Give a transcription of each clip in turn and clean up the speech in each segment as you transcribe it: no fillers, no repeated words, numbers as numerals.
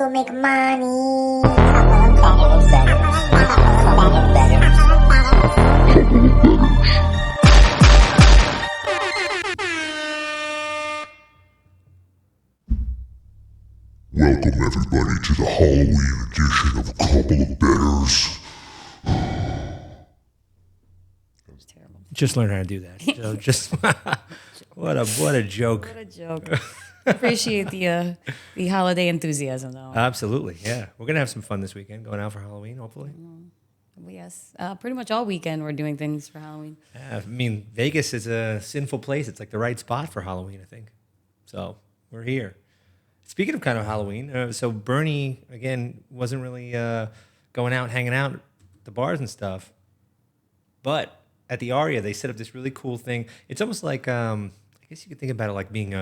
go make money. Welcome everybody to the Halloween edition of A Couple of Bettors. That was terrible. Just learn how to do that. So just what a joke. What a joke. Appreciate the holiday enthusiasm, though. Absolutely, yeah. We're gonna have some fun this weekend, going out for Halloween, hopefully. Yes, pretty much all weekend we're doing things for Halloween. Yeah, I mean, Vegas is a sinful place. It's like the right spot for Halloween, I think. So we're here. Speaking of kind of Halloween, so Bernie again wasn't really going out, hanging out at the bars and stuff, but at the Aria they set up this really cool thing. It's almost like I guess you could think about it like being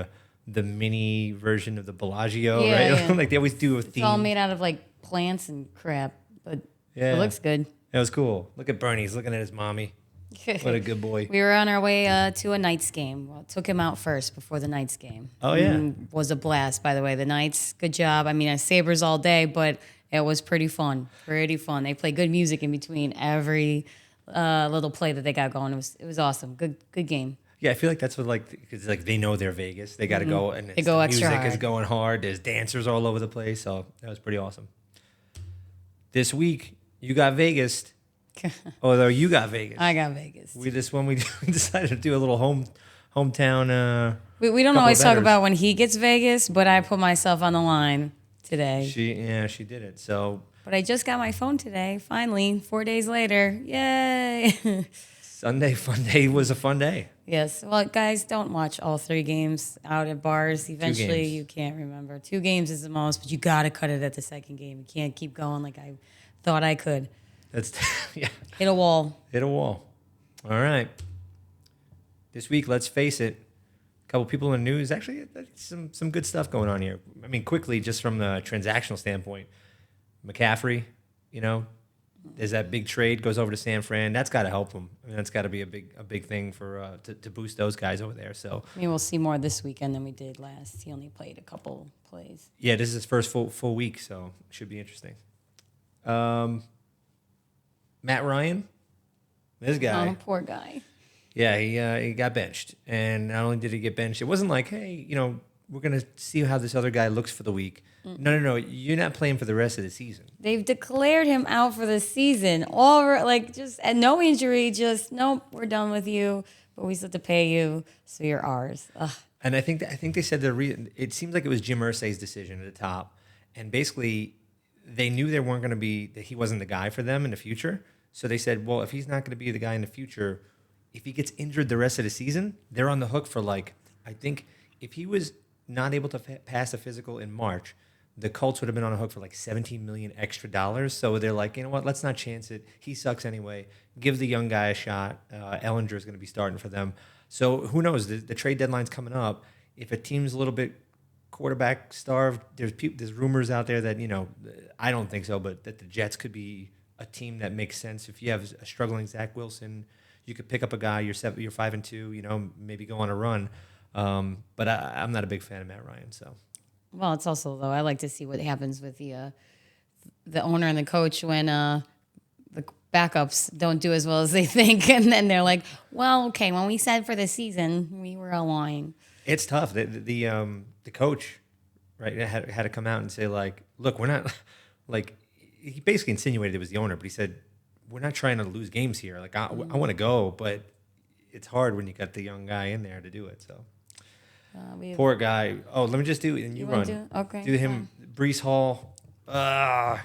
the mini version of the Bellagio, Yeah, right? yeah. Like they always do a theme. It's all made out of like plants and crap, but Yeah. it looks good. That was cool. Look at Bernie. He's looking at his mommy. What a good boy. We were on our way to a Knights game. Well, took him out first before the Knights game. Oh, yeah. Was a blast, by the way. The Knights, good job. I mean, I Sabres all day, but it was pretty fun. Pretty fun. They play good music in between every little play that they got going. It was awesome. Good game. Yeah, I feel like that's what because like they know they're Vegas. They got to go and They go the extra music is hard. going hard. There's dancers all over the place. So that was pretty awesome. This week you got Vegas. Although you got Vegas. I got Vegas. We decided to do a little hometown. We don't couple always of talk bettors. about when he gets Vegas, but I put myself on the line today. She did it. So But I just got my phone today, finally, 4 days later. Yay! Sunday fun day was a fun day. Yes. Well, guys, don't watch all 3 games out at bars. Eventually, games. you can't remember. 2 games is the most, but you got to cut it at the second game. You can't keep going like I thought I could. That's yeah. Hit a wall. Hit a wall. All right. This week, let's face it, a couple people in the news. Actually, some good stuff going on here. I mean, quickly, just from the transactional standpoint, McCaffrey, there's that big trade goes over to San Fran. That's got to help him. I mean, that's got to be a big thing for to boost those guys over there. So I mean, we'll see more this weekend than we did last. He only played a couple plays. yeah, this is his first full week, so it should be interesting. Matt Ryan, this guy. Oh, poor guy. Yeah, he got benched, and not only did he get benched, it wasn't like, hey, we're gonna see how this other guy looks for the week. No, you're not playing for the rest of the season. They've declared him out for the season. And no injury, just nope, we're done with you, but we still have to pay you, so you're ours. Ugh. And I think they said it seems like it was Jim Irsay's decision at the top, and basically they knew that he wasn't the guy for them in the future. So they said, well, if he's not going to be the guy in the future, if he gets injured the rest of the season, they're on the hook for I think if he was not able to pass a physical in March, the Colts would have been on a hook for $17 million extra. So they're like, you know what? Let's not chance it. He sucks anyway. Give the young guy a shot. Ellinger is going to be starting for them. So who knows? The trade deadline's coming up. If a team's a little bit quarterback starved, there's rumors out there that I don't think so, but that the Jets could be a team that makes sense. If you have a struggling Zach Wilson, you could pick up a guy. You're 5-2. Maybe go on a run. But I'm not a big fan of Matt Ryan. So. Well, it's also, though, I like to see what happens with the owner and the coach when the backups don't do as well as they think. And then they're like, well, okay, when we said for the season, we were lying. It's tough. The coach, right, had to come out and say, look, we're not, he basically insinuated it was the owner, but he said, we're not trying to lose games here. I want to go, but it's hard when you got the young guy in there to do it, so. Poor guy. Oh, let me just do it, and you run. Okay. Do him. Breece Hall.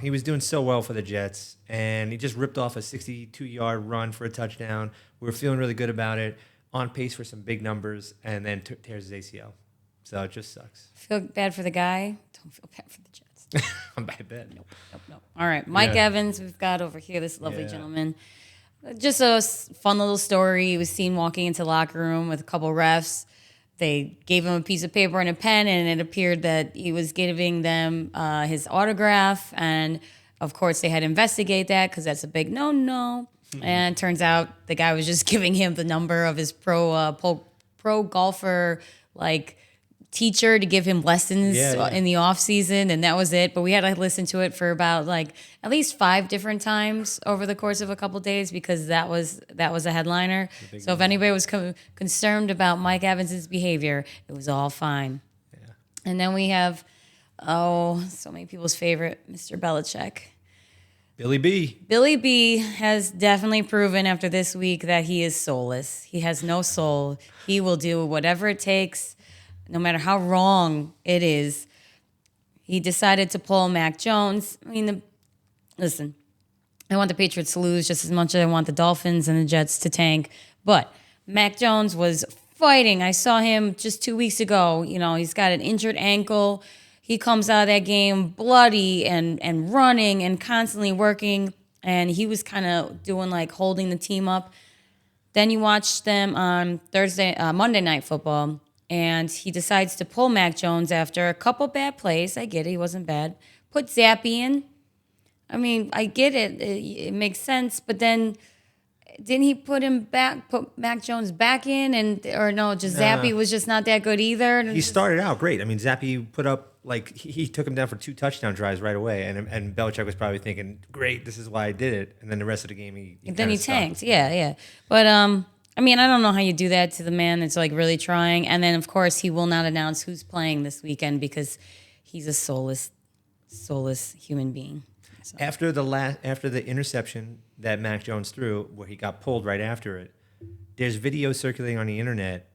He was doing so well for the Jets, and he just ripped off a 62-yard run for a touchdown. We were feeling really good about it, on pace for some big numbers, and then tears his ACL. So it just sucks. Feel bad for the guy. Don't feel bad for the Jets. I'm bad bet. Nope. All right, Mike Evans, we've got over here, this lovely gentleman. Just a fun little story. He was seen walking into the locker room with a couple refs. They gave him a piece of paper and a pen, and it appeared that he was giving them his autograph. And, of course, they had to investigate that because that's a big no-no. And it turns out the guy was just giving him the number of his pro golfer, teacher to give him lessons Yeah. in the off season, and that was it. But we had to listen to it for about like at least 5 different times over the course of a couple days because that was a headliner. So if anybody was concerned about Mike Evans's behavior, it was all fine. Yeah. And then we have so many people's favorite, Mr. Belichick. Billy B. Billy B has definitely proven after this week that he is soulless. He has no soul. He will do whatever it takes, no matter how wrong it is. He decided to pull Mac Jones. I mean, listen, I want the Patriots to lose just as much as I want the Dolphins and the Jets to tank. But Mac Jones was fighting. I saw him just 2 weeks ago. You know, he's got an injured ankle. He comes out of that game bloody and running and constantly working. And he was kind of doing like holding the team up. Then you watch them on Monday Night Football. And he decides to pull Mac Jones after a couple bad plays. I get it. He wasn't bad. Put Zappy in. I mean, I get it. It makes sense. But then didn't he put Mac Jones back in? Zappy was just not that good either? He started out great. I mean, Zappy put up, like, he took him down for 2 touchdown drives right away. And Belichick was probably thinking, great, this is why I did it. And then the rest of the game, he tanked. Yeah. But, I mean, I don't know how you do that to the man that's, like, really trying. And then, of course, he will not announce who's playing this weekend because he's a soulless human being. So. After the interception that Mac Jones threw, where he got pulled right after it, there's video circulating on the internet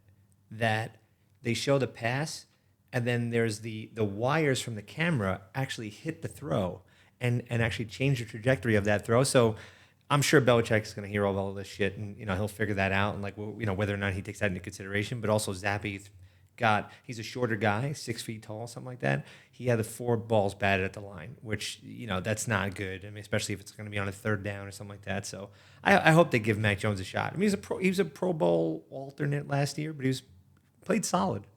that they show the pass, and then there's the wires from the camera actually hit the throw and actually change the trajectory of that throw. So I'm sure Belichick's going to hear all this shit, and he'll figure that out, and like whether or not he takes that into consideration. But also Zappy he's a shorter guy, 6 feet tall, something like that. He had the 4 balls batted at the line, which, that's not good. I mean, especially if it's going to be on a 3rd down or something like that. So I hope they give Mac Jones a shot. I mean, he was a Pro Bowl alternate last year, but he played solid.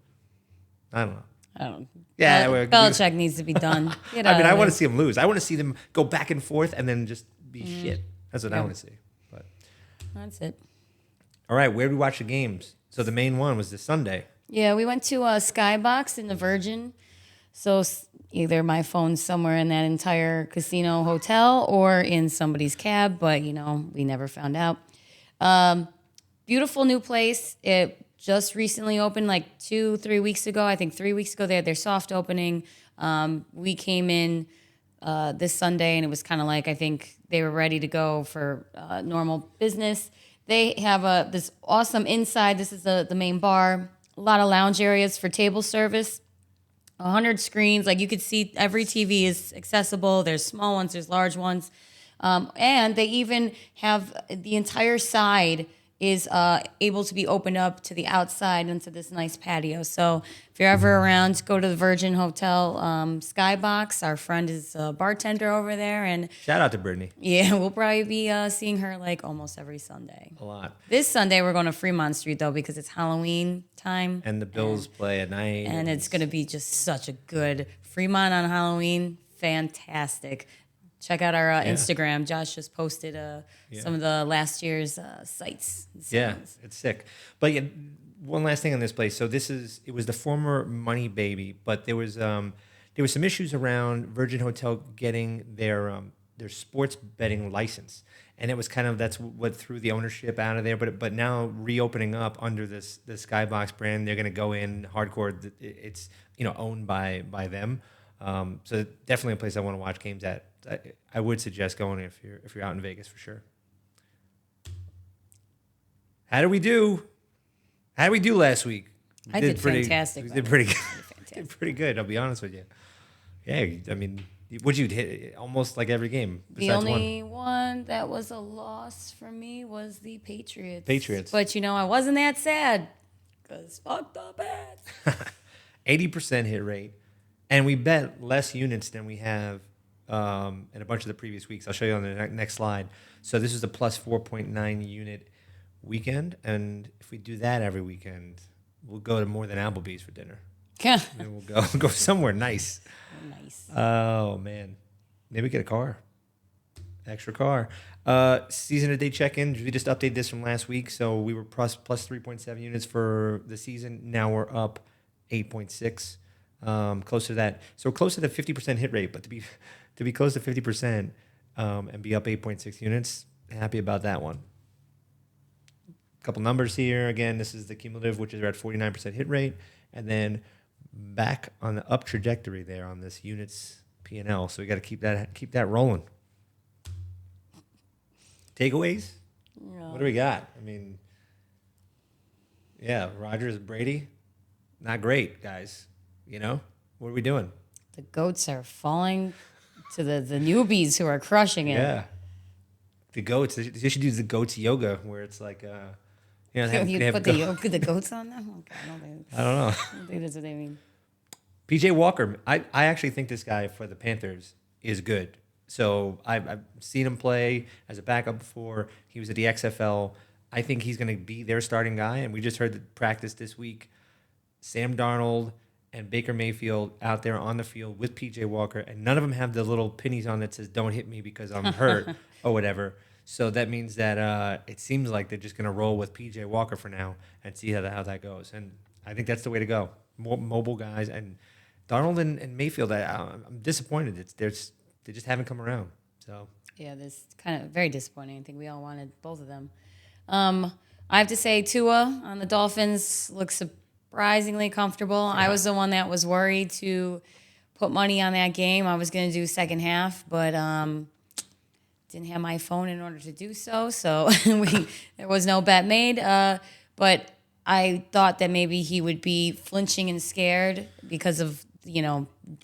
I don't know. Yeah, Belichick needs to be done. I want to see him lose. I want to see them go back and forth and then just be shit. That's what I want to see. But that's it. All right, where do we watch the games? So the main one was this Sunday. Yeah, we went to Skybox in the Virgin. So either my phone's somewhere in that entire casino hotel or in somebody's cab, but, we never found out. Beautiful new place. It just recently opened like 2-3 weeks ago. I think 3 weeks ago they had their soft opening. We came in this Sunday, and it was kind of like I think they were ready to go for normal business. They have this awesome inside. This is the main bar. A lot of lounge areas for table service. 100 screens. Like you could see every TV is accessible. There's small ones. There's large ones. And they even have the entire side is able to be opened up to the outside into this nice patio. So if you're ever around, go to the Virgin Hotel Skybox. Our friend is a bartender over there. And shout out to Brittany. Yeah, we'll probably be seeing her like almost every Sunday. A lot. This Sunday we're going to Fremont Street though because it's Halloween time. And the Bills play at night. And it's going to be just such a good Fremont on Halloween. Fantastic. Check out our Instagram. Josh just posted some of the last year's sites. Yeah, it's sick. But one last thing on this place. So it was the former Money Baby, but there was some issues around Virgin Hotel getting their sports betting license, and it was that's what threw the ownership out of there. But now reopening up under this Skybox brand, they're going to go in hardcore. It's owned by them. So definitely a place I want to watch games at. I would suggest going if you're out in Vegas for sure. How did we do last week? I did fantastic. We did pretty good. Did pretty good. I'll be honest with you. Yeah, I mean, would you hit almost like every game? The only one that was a loss for me was the Patriots. But I wasn't that sad because fuck the bets. 80% hit rate, and we bet less units than we have in a bunch of the previous weeks. I'll show you on the next slide. So this is a plus 4.9 unit weekend, and if we do that every weekend, we'll go to more than Applebee's for dinner. Yeah. And we'll go somewhere nice. Nice. Oh man, maybe get a car, extra car. Season to date check-in. We just updated this from last week, so we were plus 3.7 units for the season. Now we're up 8.6, close to that. So close to the 50% hit rate, but to be close to 50% and be up 8.6 units, happy about that one. Couple numbers here. Again, this is the cumulative, which is at 49% hit rate, and then back on the up trajectory there on this units P&L. So we got to keep that rolling. Takeaways? Yeah. What do we got? I mean, yeah, Rodgers, Brady, not great, guys. You know, what are we doing? The goats are falling to the newbies who are crushing it. Yeah, the goats. They should do the goats yoga, where it's like, you know, You put the goats on them? Okay, I don't know. I don't think that's what they mean. PJ Walker, I actually think this guy for the Panthers is good. So I've seen him play as a backup before. He was at the XFL. I think he's going to be their starting guy. And we just heard the practice this week. Sam Darnold and Baker Mayfield out there on the field with PJ Walker. And none of them have the little pennies on that says, don't hit me because I'm hurt or whatever. So that means that it seems like they're just going to roll with PJ Walker for now and see how that goes. And I think that's the way to go. More mobile guys. And Darnold and Mayfield, I'm disappointed. They just haven't come around. So Yeah, this kind of very disappointing. I think we all wanted both of them. I have to say Tua on the Dolphins looks surprisingly comfortable. Yeah. I was the one that was worried to put money on that game. I was going to do second half, but didn't have my phone in order to do so. So there was no bet made. But I thought that maybe he would be flinching and scared because of,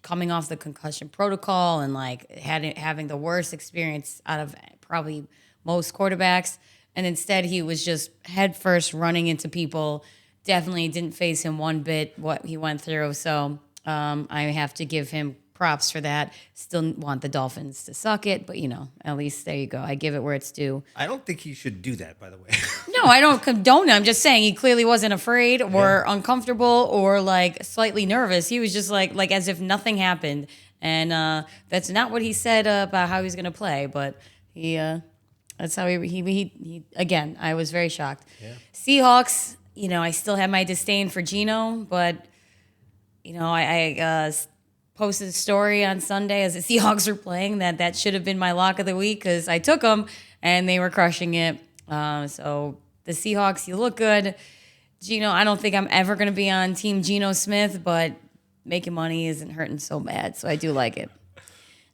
coming off the concussion protocol and like having the worst experience out of probably most quarterbacks. And instead he was just head first running into people. Definitely didn't phase him one bit what he went through. So I have to give him props for that. Still want the Dolphins to suck it, but at least there you go. I give it where it's due. I don't think he should do that, by the way. No, I don't condone it. I'm just saying he clearly wasn't afraid or uncomfortable or like slightly nervous. He was just like as if nothing happened. And that's not what he said about how he's going to play, but that's how he again, I was very shocked. Yeah. Seahawks, I still have my disdain for Geno, but I posted a story on Sunday as the Seahawks were playing that should have been my lock of the week because I took them and they were crushing it. So the Seahawks, you look good. Geno, I don't think I'm ever going to be on Team Geno Smith, but making money isn't hurting so bad, so I do like it.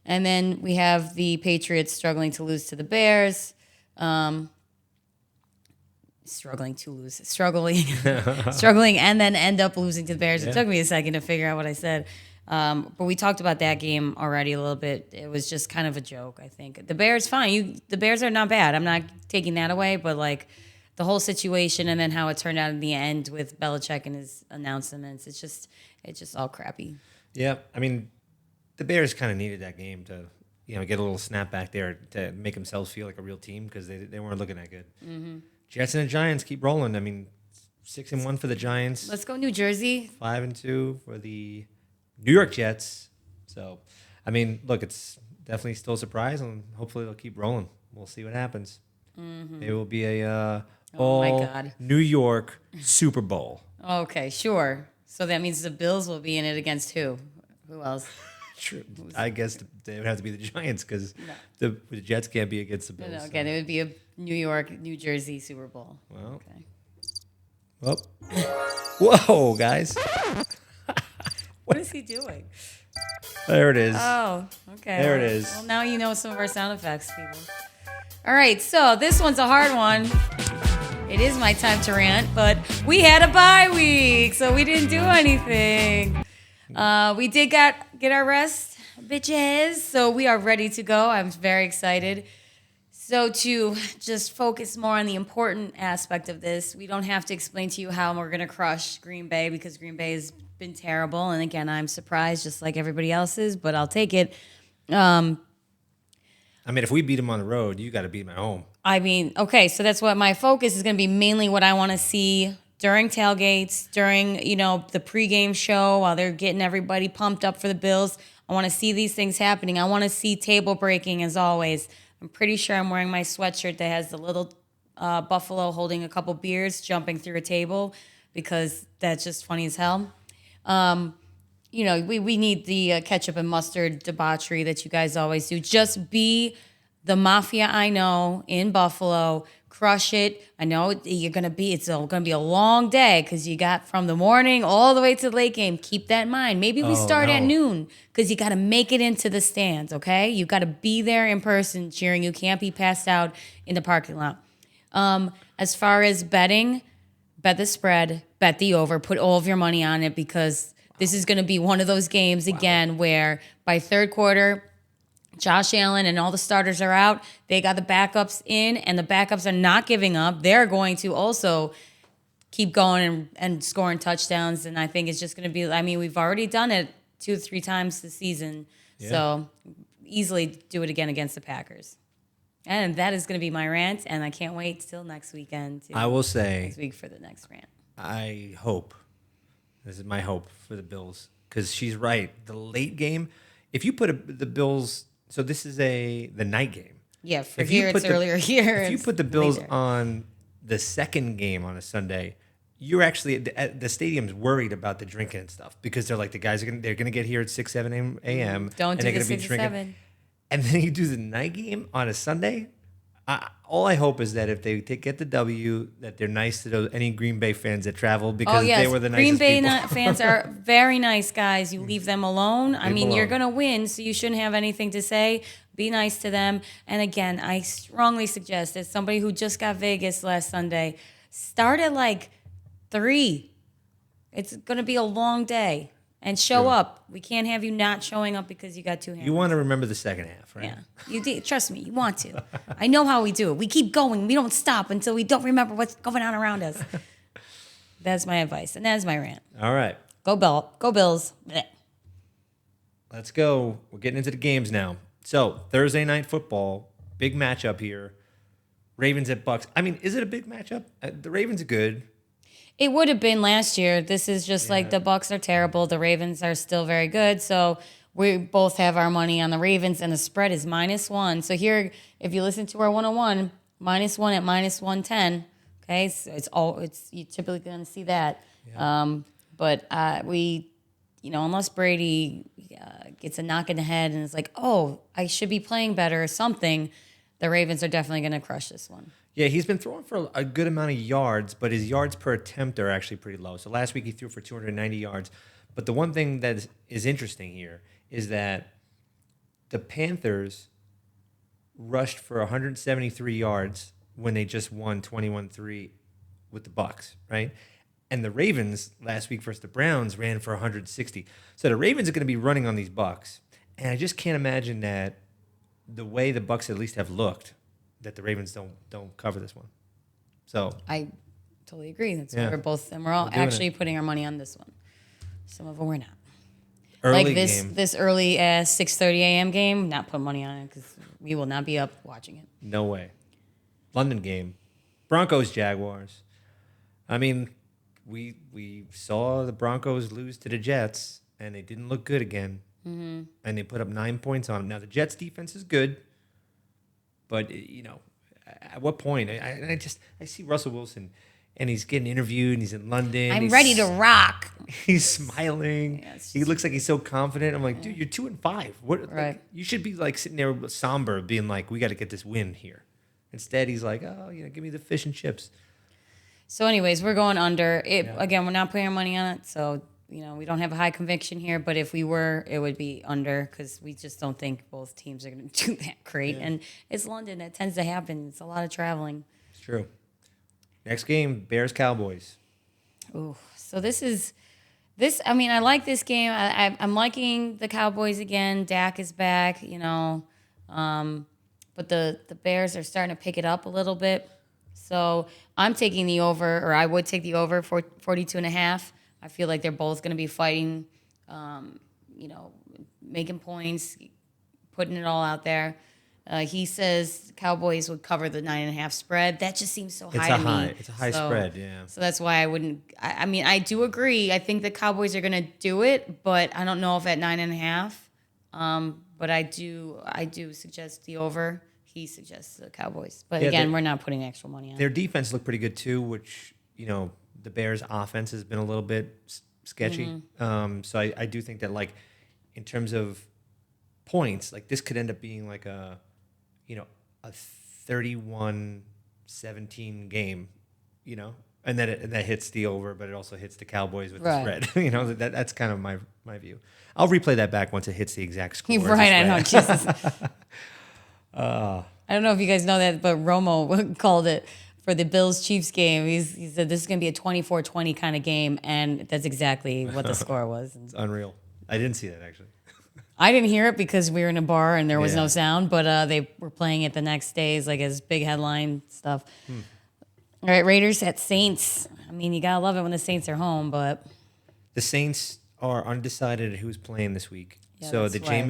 And then we have the Patriots struggling to lose to the Bears. Struggling, and then end up losing to the Bears. It took me a second to figure out what I said. But we talked about that game already a little bit. It was just kind of a joke, I think. The Bears, fine. The Bears are not bad. I'm not taking that away, but like the whole situation and then how it turned out in the end with Belichick and his announcements, it's just all crappy. Yeah, I mean, the Bears kind of needed that game to get a little snap back there to make themselves feel like a real team because they weren't looking that good. Mm-hmm. Jets and the Giants keep rolling. I mean, 6-1 for the Giants. Let's go New Jersey. 5-2 for the New York Jets. So, I mean, look, it's definitely still a surprise, and hopefully they'll keep rolling. We'll see what happens. Mm-hmm. It will be a New York Super Bowl. Okay, sure. So that means the Bills will be in it against who? Who else? True. I guess they would have to be the Giants because the Jets can't be against the Bills. No, again, it would be a New York, New Jersey Super Bowl. Well, okay. Well, whoa, guys. What is he doing? There it is. Oh, okay. There it is. Well, now you know some of our sound effects, people. All right, so this one's a hard one. It is my time to rant, but we had a bye week, so we didn't do anything. We did get our rest, bitches, so we are ready to go. I'm very excited. So to just focus more on the important aspect of this, we don't have to explain to you how we're going to crush Green Bay because Green Bay has been terrible. And again, I'm surprised just like everybody else is, but I'll take it. I mean, if we beat them on the road, you got to beat them at home. I mean, okay, so that's what my focus is going to be, mainly what I want to see during tailgates, during, the pregame show while they're getting everybody pumped up for the Bills. I want to see these things happening. I want to see table breaking as always. I'm pretty sure I'm wearing my sweatshirt that has the little buffalo holding a couple beers jumping through a table because that's just funny as hell. We need the ketchup and mustard debauchery that you guys always do. Just be the mafia I know in Buffalo. Crush it. I know it's going to be a long day because you got from the morning all the way to the late game. Keep that in mind. Maybe we start at noon because you got to make it into the stands, okay? You got to be there in person cheering. You can't be passed out in the parking lot. As far as betting, bet the spread, bet the over, put all of your money on it because this is going to be one of those games again where by third quarter, Josh Allen and all the starters are out. They got the backups in, and the backups are not giving up. They're going to also keep going and scoring touchdowns. And I think it's just going to be, we've already done it 2 or 3 times this season. Yeah. So easily do it again against the Packers. And that is going to be my rant, and I can't wait till next weekend. I will say next week for the next rant. I hope, this is my hope for the Bills, because she's right. The late game, if you put the Bills... So this is the night game. Yeah, for here it's earlier here. If you put the Bills on the second game on a Sunday, you're actually the stadium's worried about the drinking and stuff because they're like the guys they're gonna get here at 6, 7 a.m. Don't do the 6 or 7. And then you do the night game on a Sunday. All I hope is that if they get the W, that they're nice to any Green Bay fans that travel because they were the nicest Green Bay people. fans are very nice guys. You leave them alone. You're going to win, so you shouldn't have anything to say. Be nice to them. And again, I strongly suggest, as somebody who just got Vegas last Sunday, start at 3. It's going to be a long day. And show up. We can't have you not showing up because you got 2 hands. You want to remember the second half, right? Yeah, you do. Trust me, you want to. I know how we do it. We keep going. We don't stop until we don't remember what's going on around us. That's my advice, and that's my rant. All right. Go Bills. Blech. Let's go. We're getting into the games now. So, Thursday night football, big matchup here. Ravens at Bucks. Is it a big matchup? The Ravens are good. It would have been last year. This is just like the Bucks are terrible. The Ravens are still very good. So we both have our money on the Ravens, and the spread is -1. So here, if you listen to our 101, -1 at -110. Okay, so you're typically going to see that. Yeah. But unless Brady gets a knock in the head and is like, oh, I should be playing better or something, the Ravens are definitely going to crush this one. Yeah, he's been throwing for a good amount of yards, but his yards per attempt are actually pretty low. So last week he threw for 290 yards. But the one thing that is interesting here is that the Panthers rushed for 173 yards when they just won 21-3 with the Bucks, right? And the Ravens last week versus the Browns ran for 160. So the Ravens are going to be running on these Bucks. And I just can't imagine that the way the Bucks at least have looked, that the Ravens don't cover this one. So I totally agree. That's why we're all actually putting our money on this one. Some of them we're not. Early this early 6:30 a.m. game, not put money on it because we will not be up watching it. No way. London game. Broncos, Jaguars. We saw the Broncos lose to the Jets, and they didn't look good again. Mm-hmm. And they put up 9 points on them. Now, the Jets' defense is good. But, at what point? I see Russell Wilson, and he's getting interviewed, and he's in London. I'm ready to rock. He's smiling. Yeah, he looks like he's so confident. I'm like, dude, you're 2-5. What? Right. You should be, sitting there somber, being like, we got to get this win here. Instead, he's like, give me the fish and chips. So, anyways, we're going under. Again, we're not putting our money on it, so... we don't have a high conviction here, but if we were, it would be under because we just don't think both teams are going to do that great. Yeah. And it's London. That tends to happen. It's a lot of traveling. It's true. Next game, Bears-Cowboys. Ooh, so I like this game. I'm liking the Cowboys again. Dak is back, but the Bears are starting to pick it up a little bit. So I'm taking the over, or I would take the over for 42.5. I feel like they're both going to be fighting, making points, putting it all out there. He says Cowboys would cover the 9.5 spread. That just seems so high to me. It's a high spread, yeah. So that's why I wouldn't. I do agree. I think the Cowboys are going to do it, but I don't know if at 9.5. But I do suggest the over. He suggests the Cowboys. But again, we're not putting extra money on it. Their defense looked pretty good too, which, the Bears' offense has been a little bit sketchy. So I do think that, like, in terms of points, like, this could end up being like a 31-17 game, and then that hits the over, but it also hits the Cowboys with the spread. That's kind of my view. I'll replay that back once it hits the exact score. Right, I know, Jesus. I don't know if you guys know that, but Romo called it for the Bills-Chiefs game. He said this is going to be a 24-20 kind of game, and that's exactly what the score was. It's unreal. I didn't see that, actually. I didn't hear it because we were in a bar and there was no sound, but they were playing it the next day as big headline stuff. All right, Raiders at Saints. I mean, you got to love it when the Saints are home, but... The Saints are undecided who's playing this week. Yeah, so that's the why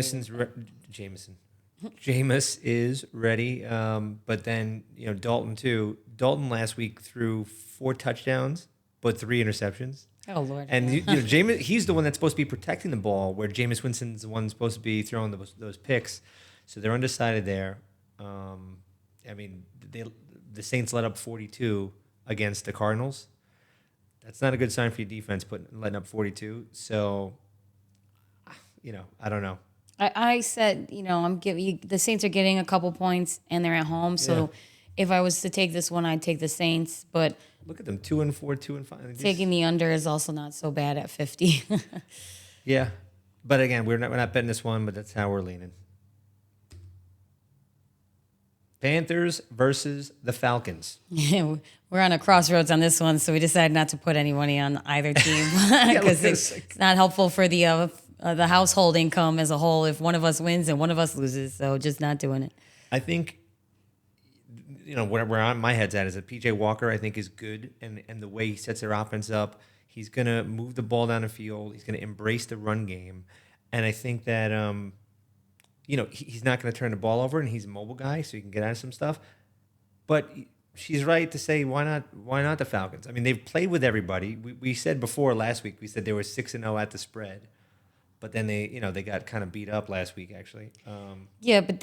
Jameis is ready, but then, Dalton too. Dalton last week threw 4 touchdowns, but 3 interceptions. Oh, Lord. And Jameis, he's the one that's supposed to be protecting the ball, where Jameis Winston's the one supposed to be throwing those picks. So they're undecided there. I mean, the Saints let up 42 against the Cardinals. That's not a good sign for your defense, letting up 42. So, I don't know. I said, the Saints are getting a couple points and they're at home. So if I was to take this one, I'd take the Saints. But look at them, 2-4, 2-5. Taking the under is also not so bad at 50. Yeah, but again, we're not betting this one, but that's how we're leaning. Panthers versus the Falcons. We're on a crossroads on this one, so we decided not to put any money on either team because it's not helpful for the household income as a whole if one of us wins and one of us loses. So just not doing it. I think, where my head's at is that PJ Walker, I think, is good, and the way he sets their offense up, he's going to move the ball down the field. He's going to embrace the run game, and I think that he's not going to turn the ball over, and he's a mobile guy, so he can get out of some stuff. But she's right to say, why not the Falcons? I mean, they've played with everybody. We said before last week, we said they were 6-0 at the spread, but then they got kind of beat up last week, actually. Yeah, but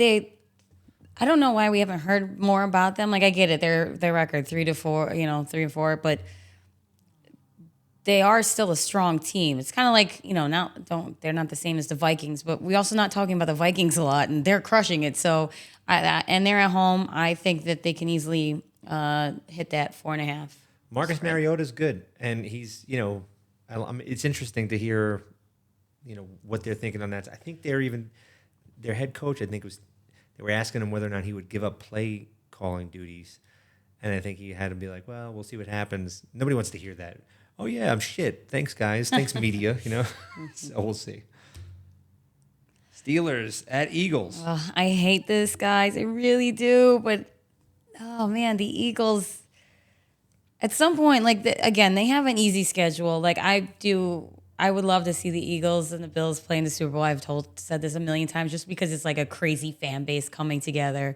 I don't know why we haven't heard more about them. Like, I get it, their record 3-4, 3-4, but they are still a strong team. It's kind of like, they're not the same as the Vikings, but we're also not talking about the Vikings a lot, and they're crushing it. So, and they're at home. I think that they can easily hit that 4.5. Marcus Mariota's good, and he's, it's interesting to hear, what they're thinking on that. I think their head coach, they were asking him whether or not he would give up play calling duties, and I think he had to be like, well, we'll see what happens. Nobody wants to hear that. Oh, yeah, I'm shit. Thanks, guys. Thanks, media, So we'll see. Steelers at Eagles. I hate this, guys. I really do. But, oh, man, the Eagles, at some point, again, they have an easy schedule. Like, I would love to see the Eagles and the Bills play in the Super Bowl. I've said this a million times just because it's like a crazy fan base coming together.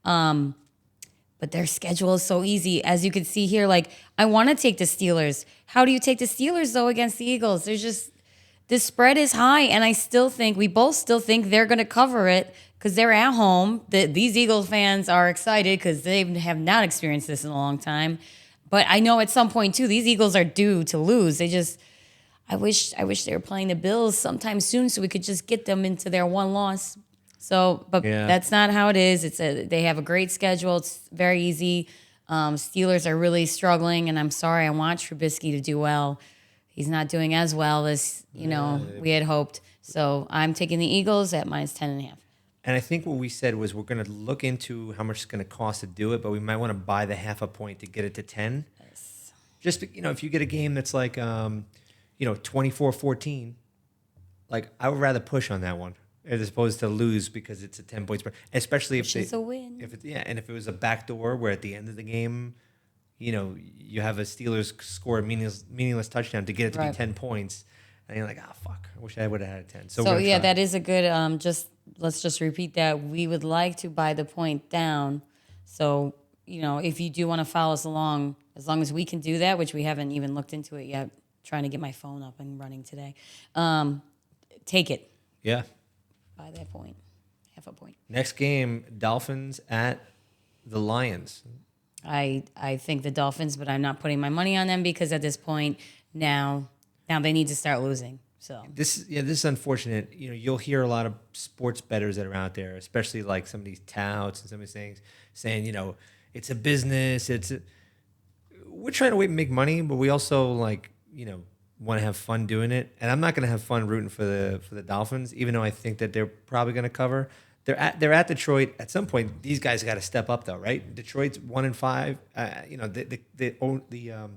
But their schedule is so easy. As you can see here, I want to take the Steelers. How do you take the Steelers, though, against the Eagles? The spread is high, and we both still think they're going to cover it because they're at home. These Eagles fans are excited because they have not experienced this in a long time. But I know at some point, too, these Eagles are due to lose. I wish they were playing the Bills sometime soon so we could just get them into their one loss. So, but that's not how it is. They have a great schedule. It's very easy. Steelers are really struggling, and I'm sorry. I want Trubisky to do well. He's not doing as well as we had hoped. So I'm taking the Eagles at -10.5. And I think what we said was we're going to look into how much it's going to cost to do it, but we might want to buy the half a point to get it to 10. Yes. Just if you get a game that's 24-14, I would rather push on that one as opposed to lose because it's a 10-point spread. Especially if it's a win. And if it was a backdoor where at the end of the game, you have a Steelers score a meaningless touchdown to get it to be 10 points, and you're like, fuck, I wish I would have had a 10. So that is a good. Let's just repeat that. We would like to buy the point down. So if you do want to follow us along, as long as we can do that, which we haven't even looked into it yet. Trying to get my phone up and running today. Take it. Yeah. By that point. Half a point. Next game, Dolphins at the Lions. I think the Dolphins, but I'm not putting my money on them because at this point now Now they need to start losing. So This is unfortunate. You'll hear a lot of sports bettors that are out there, especially like some of these touts and some of these things, saying, it's a business. We're trying to make money, but we also want to have fun doing it. And I'm not going to have fun rooting for the Dolphins, even though I think that they're probably going to cover. They're at Detroit. At some point, these guys got to step up, though, right? Detroit's 1-5. The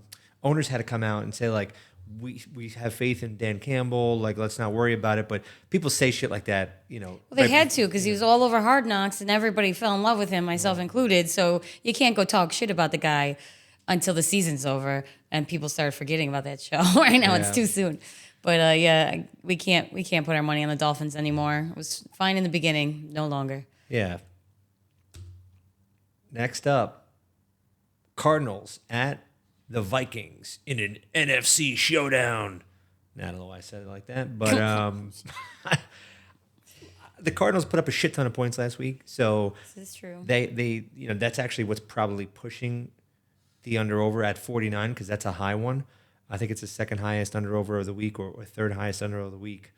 owners had to come out and say, like, we have faith in Dan Campbell. Like, let's not worry about it. But people say shit like that, Well, they had to, because he was all over Hard Knocks, and everybody fell in love with him, myself included. So you can't go talk shit about the guy until the season's over, and people start forgetting about that show. Right now, it's too soon. But we can't put our money on the Dolphins anymore. It was fine in the beginning, no longer. Yeah. Next up, Cardinals at the Vikings in an NFC showdown. I don't know why I said it like that, but the Cardinals put up a shit ton of points last week, so This is true. they that's actually what's probably pushing the under over at 49 because that's a high one. I think it's the second highest under over of the week or third highest under of the week.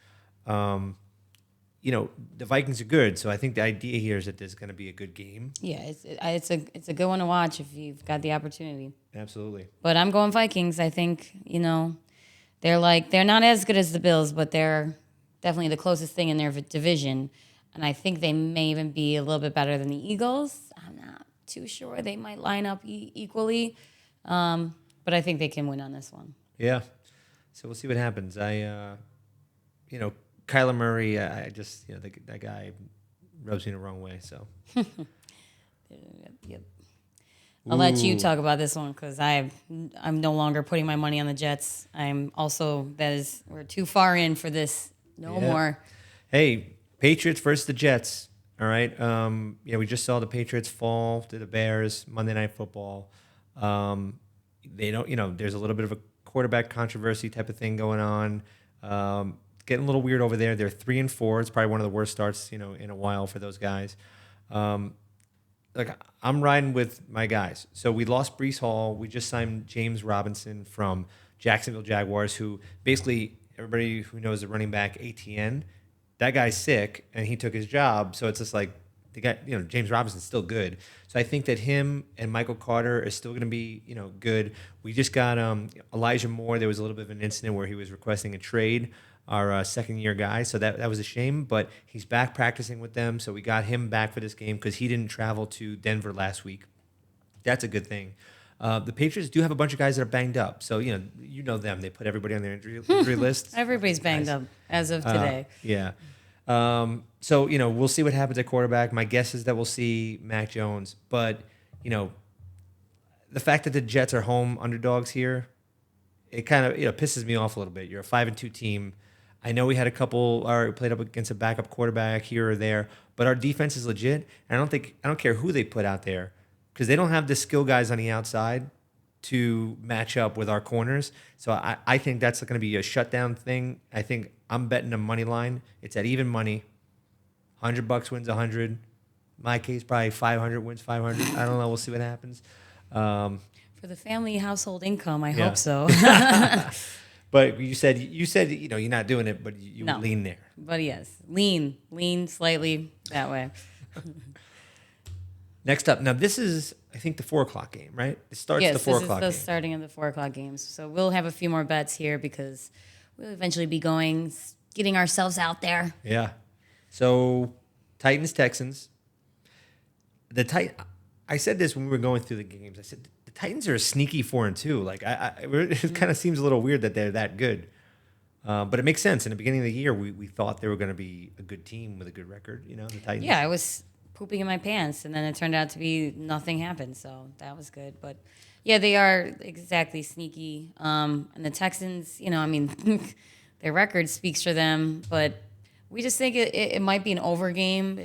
The Vikings are good, so I think the idea here is that there's going to be a good game. Yeah, it's a good one to watch if you've got the opportunity. Absolutely. But I'm going Vikings. I think, they're not as good as the Bills, but they're definitely the closest thing in their division. And I think they may even be a little bit better than the Eagles. I'm not too sure. They might line up equally. But I think they can win on this one. Yeah. So we'll see what happens. Kyler Murray, I just, that guy rubs me the wrong way. So. Yep. I'll let you talk about this one because I'm no longer putting my money on the Jets. We're too far in for this. No more. Hey, Patriots versus the Jets. All right. We just saw the Patriots fall to the Bears Monday Night Football. They don't, there's a little bit of a quarterback controversy type of thing going on. Getting a little weird over there. They're 3-4. It's probably one of the worst starts, in a while for those guys. I'm riding with my guys. So we lost Breece Hall. We just signed James Robinson from Jacksonville Jaguars, who basically everybody who knows the running back ATN, that guy's sick and he took his job. So it's just like the guy, James Robinson's still good. So I think that him and Michael Carter is still going to be, good. We just got Elijah Moore. There was a little bit of an incident where he was requesting a trade, our second-year guy. So that was a shame, but he's back practicing with them. So we got him back for this game because he didn't travel to Denver last week. That's a good thing. The Patriots do have a bunch of guys that are banged up. So, you know them. They put everybody on their injury list. Everybody's banged up as of today. Yeah. So, we'll see what happens at quarterback. My guess is that we'll see Mac Jones. But, the fact that the Jets are home underdogs here, it kind of pisses me off a little bit. You're a 5-2 team. I know we had played up against a backup quarterback here or there, but our defense is legit. And I don't care who they put out there because they don't have the skill guys on the outside to match up with our corners. So I think that's going to be a shutdown thing. I think I'm betting a money line. It's at even money. $100 wins 100. My case, probably 500 wins 500. I don't know. We'll see what happens. For the family household income, I hope so. But you said you're not doing it, but you No. lean there. But yes, lean slightly that way. Next up, now this is I think the 4:00 game, right? It starts Yes, the 4:00 this is the game. starting of the 4:00 games. So we'll have a few more bets here because we'll eventually be getting ourselves out there. Yeah. So Titans Texans. I said this when we were going through the games. I said the Titans are a sneaky 4-2. Like it kind of seems a little weird that they're that good. But it makes sense. In the beginning of the year, we thought they were going to be a good team with a good record. The Titans. Yeah, I was pooping in my pants, and then it turned out to be nothing happened. So that was good. But yeah, they are exactly sneaky. And the Texans, their record speaks for them. But we just think it might be an over game.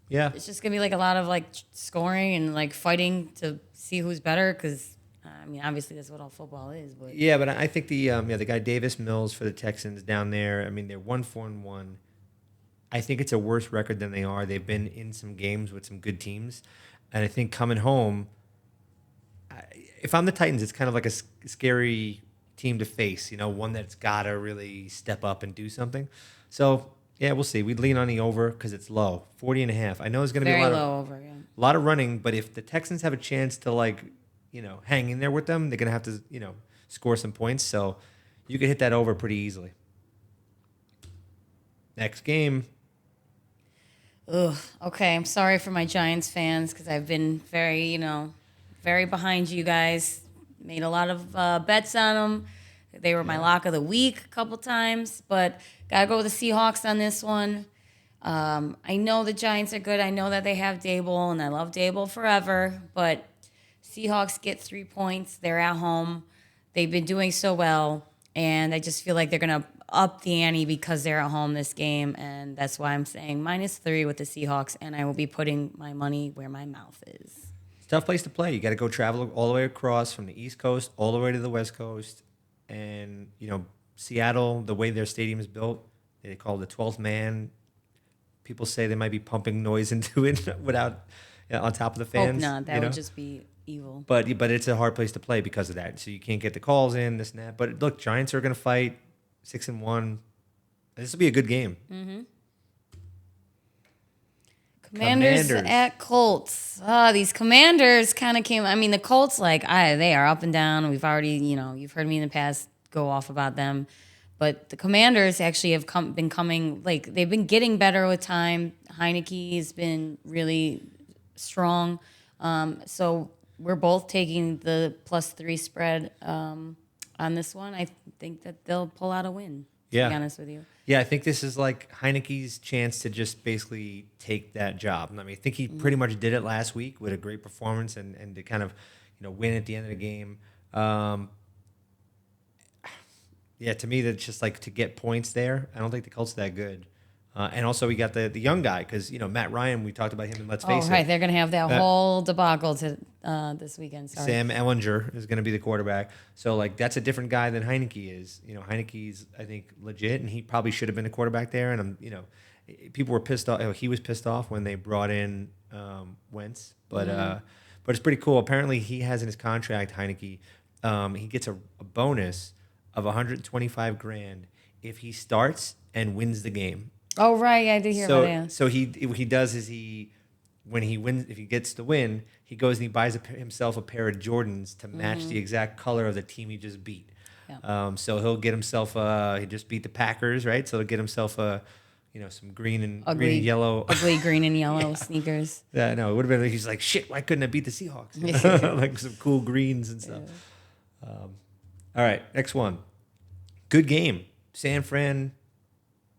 Yeah. It's just gonna be like a lot of like scoring and like fighting to see who's better. Because obviously that's what all football is. But Yeah, but I think the guy Davis Mills for the Texans down there. They're 1-4-1. I think it's a worse record than they are. They've been in some games with some good teams, and I think coming home, if I'm the Titans, it's kind of like a scary team to face. One that's got to really step up and do something. So yeah, we'll see. We'd lean on the over because it's low, 40.5. I know it's going to be Very low over. Yeah. a lot of running, but if the Texans have a chance to hang in there with them, they're going to have to score some points. So you could hit that over pretty easily. Next game. Ugh. Okay, I'm sorry for my Giants fans because I've been very, very behind you guys. Made a lot of bets on them. They were my lock of the week a couple times, but gotta go with the Seahawks on this one. I know the Giants are good. I know that they have Dable, and I love Dable forever, but Seahawks get 3 points. They're at home. They've been doing so well, and I just feel like they're going to up the ante because they're at home this game, and that's why I'm saying -3 with the Seahawks, and I will be putting my money where my mouth is. It's a tough place to play. You got to go travel all the way across from the East Coast all the way to the West Coast. And, Seattle, the way their stadium is built, they call it the 12th man. People say they might be pumping noise into it without on top of the fans. Hope not. That would just be evil. But it's a hard place to play because of that. So you can't get the calls in, this and that. But look, Giants are going to fight 6-1. This will be a good game. Mm-hmm. Commanders at Colts. These Commanders kind of came. I mean, the Colts, they are up and down. We've already, you've heard me in the past go off about them. But the Commanders actually have been coming, they've been getting better with time. Heineke has been really strong. So we're both taking the +3 spread on this one. I think that they'll pull out a win, to be honest with you. Yeah, I think this is Heineke's chance to just basically take that job. I mean, I think he pretty much did it last week with a great performance and to kind of, win at the end of the game. Yeah, to me, that's just to get points there. I don't think the Colts are that good. And also, we got the young guy because, Matt Ryan, we talked about him in Let's Face It. Oh, right. They're going to have that whole debacle this weekend. Sorry. Sam Ehlinger is going to be the quarterback. So, that's a different guy than Heineke is. Heineke's, I think, legit, and he probably should have been a quarterback there. And, people were pissed off. He was pissed off when they brought in Wentz. But it's pretty cool. Apparently, he has in his contract, Heineke, he gets a bonus of $125,000 if he starts and wins the game. Oh, right. I did hear about that. So what he does is when he wins, if he gets the win, he goes and he buys himself a pair of Jordans to match the exact color of the team he just beat. Yeah. So he'll get himself he just beat the Packers, right? So he'll get himself some green and yellow. Ugly green and yellow sneakers. Yeah, no, it would have been he's like, shit, why couldn't I beat the Seahawks? Some cool greens and stuff. Yeah. All right, next one. Good game. San Fran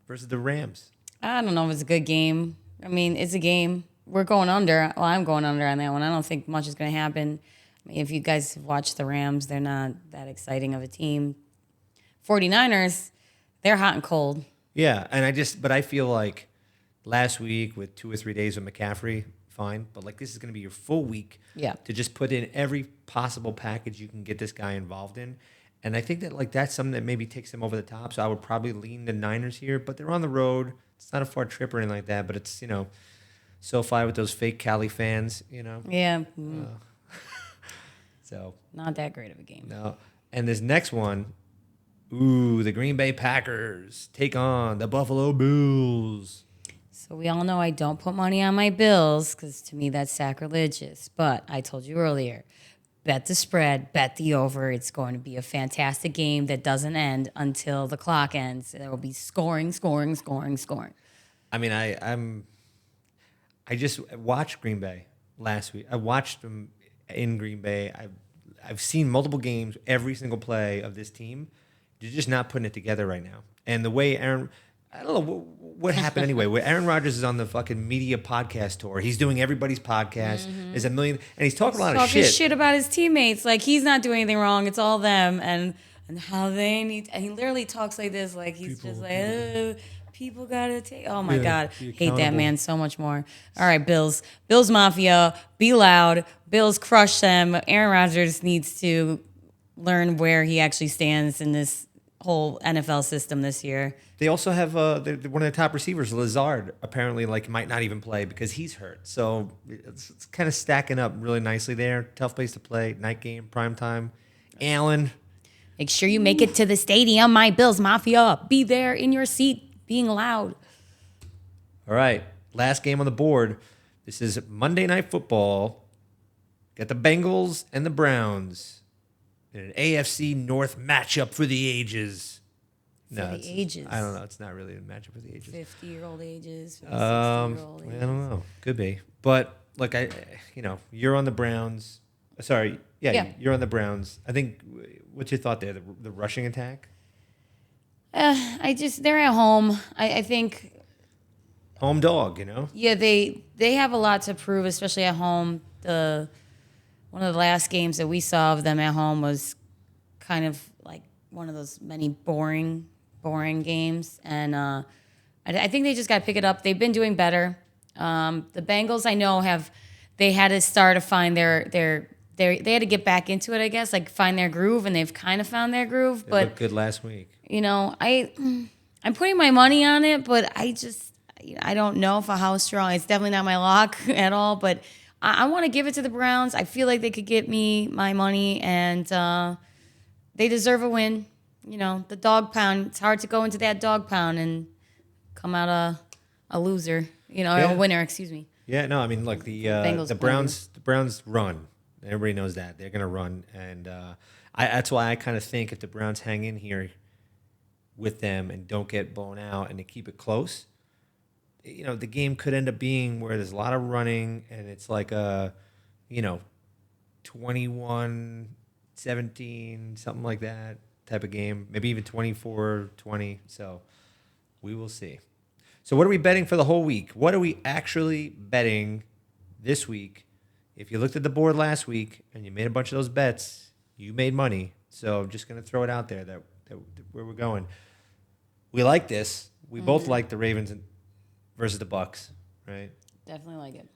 versus the Rams. I don't know if it's a good game. I mean, it's a game. We're going under. Well, I'm going under on that one. I don't think much is going to happen. I mean, if you guys have watched the Rams, they're not that exciting of a team. 49ers, they're hot and cold. Yeah, and I feel like last week with 2 or 3 days with McCaffrey, fine. But this is going to be your full week to just put in every possible package you can get this guy involved in. And I think that that's something that maybe takes them over the top. So I would probably lean the Niners here, but they're on the road. It's not a far trip or anything like that, but it's, SoFi with those fake Cali fans, Yeah. So not that great of a game. No. And this next one, the Green Bay Packers take on the Buffalo Bills. So we all know I don't put money on my Bills because to me that's sacrilegious. But I told you earlier, bet the spread, bet the over. It's going to be a fantastic game that doesn't end until the clock ends. There will be scoring. I mean, I just watched Green Bay last week. I watched them in Green Bay. I've seen multiple games, every single play of this team. They're just not putting it together right now. And the way I don't know what happened anyway. Where Aaron Rodgers is on the fucking media podcast tour. He's doing everybody's podcast. There's a million, and he's talking a lot of shit. Talking shit about his teammates. He's not doing anything wrong. It's all them and how they need. And he literally talks like this. He's people gotta take. Oh my God, hate that man so much more. All right, Bills Mafia, be loud. Bills crush them. Aaron Rodgers needs to learn where he actually stands in this whole NFL system this year. They also have one of their top receivers, Lazard, apparently might not even play because he's hurt. So it's kind of stacking up really nicely there. Tough place to play. Night game, prime time. Allen. Make sure you make it to the stadium, my Bills Mafia. Be there in your seat, being loud. All right, last game on the board. This is Monday Night Football. Got the Bengals and the Browns in an AFC North matchup for the ages. The ages. I don't know. It's not really a matchup for the ages. 50-year-old ages. 60-year-old I don't know. Could be. But, look, you're on the Browns. Sorry. Yeah, you're on the Browns. I think, what's your thought there? The rushing attack? They're at home. I think. Home dog, Yeah, they have a lot to prove, especially at home. One of the last games that we saw of them at home was kind of like one of those many boring games. And I think they just got to pick it up. They've been doing better. The Bengals, I know, they had to start to find they had to get back into it, I guess, like find their groove, and they've kind of found their groove. They but looked good last week. I'm putting my money on it, but I don't know for how strong. It's definitely not my lock at all, but I want to give it to the Browns. I feel like they could get me my money, and they deserve a win. The dog pound. It's hard to go into that dog pound and come out a loser. A winner. Excuse me. Yeah, no, I mean, look, the Browns run. Everybody knows that they're going to run, and that's why I kind of think if the Browns hang in here with them and don't get blown out and they keep it close, the game could end up being where there's a lot of running and it's like a, 21-17, something like that type of game, maybe even 24-20. So we will see. So what are we betting for the whole week? What are we actually betting this week? If you looked at the board last week and you made a bunch of those bets, you made money. So I'm just going to throw it out there that where we're going. We like this. We both like the Ravens versus the Bucks, right? Definitely like it.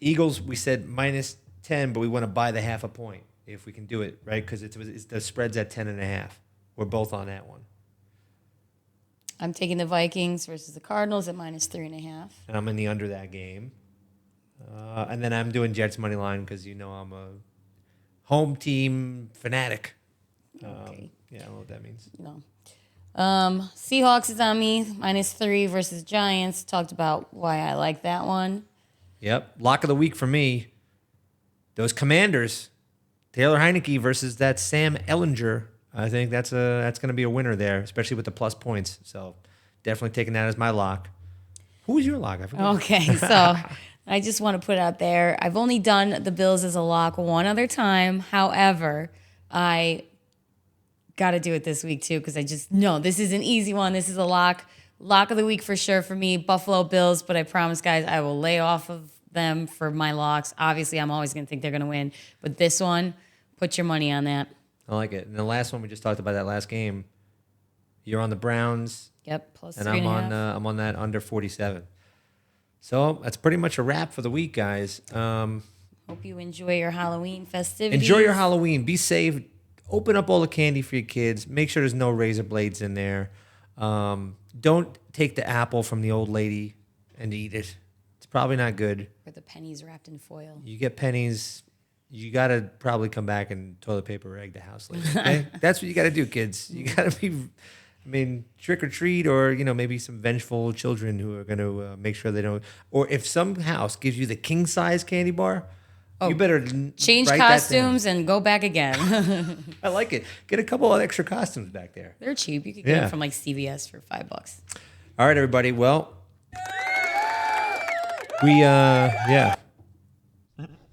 Eagles, we said -10, but we want to buy the half a point if we can do it, right? Because it's the spread's at 10.5. We're both on that one. I'm taking the Vikings versus the Cardinals at -3.5. And I'm in the under that game. And then I'm doing Jets money line because I'm a home team fanatic. Okay. Yeah, I don't know what that means. No. Seahawks is on me, -3 versus Giants. Talked about why I like that one. Yep. Lock of the week for me. Those Commanders, Taylor Heineke versus that Sam Ellinger. I think that's going to be a winner there, especially with the plus points. So definitely taking that as my lock. Who was your lock? I forgot. Okay, so I just want to put it out there. I've only done the Bills as a lock one other time. However, I got to do it this week too because I just know this is an easy one. This is a lock of the week for sure for me. Buffalo Bills, but I promise, guys, I will lay off of them for my locks. Obviously, I'm always going to think they're going to win, but this one, put your money on that. I like it. And the last one we just talked about, that last game, you're on the Browns. Yep, plus and 3.5. I'm on that under 47. So that's pretty much a wrap for the week, guys. Hope you enjoy your Halloween festivities. Enjoy your Halloween. Be safe. Open up all the candy for your kids. Make sure there's no razor blades in there. Don't take the apple from the old lady and eat it. It's probably not good. Or the pennies wrapped in foil. You get pennies. You got to probably come back and toilet paper rag the house later. Okay? That's what you got to do, kids. You got to be, trick or treat, or, maybe some vengeful children who are going to make sure they don't. Or if some house gives you the king size candy bar, you better change costumes and go back again. I like it. Get a couple of extra costumes back there. They're cheap. You could get them from like CVS for $5. All right, everybody. Well,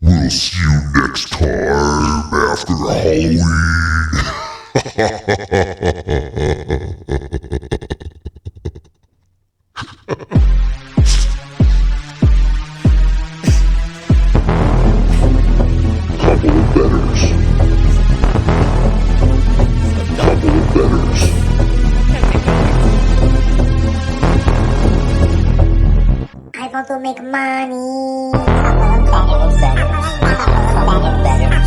We'll see you next time after Halloween. Couple of bettors. I want to make money. Couple of bettors. Couple of bettors.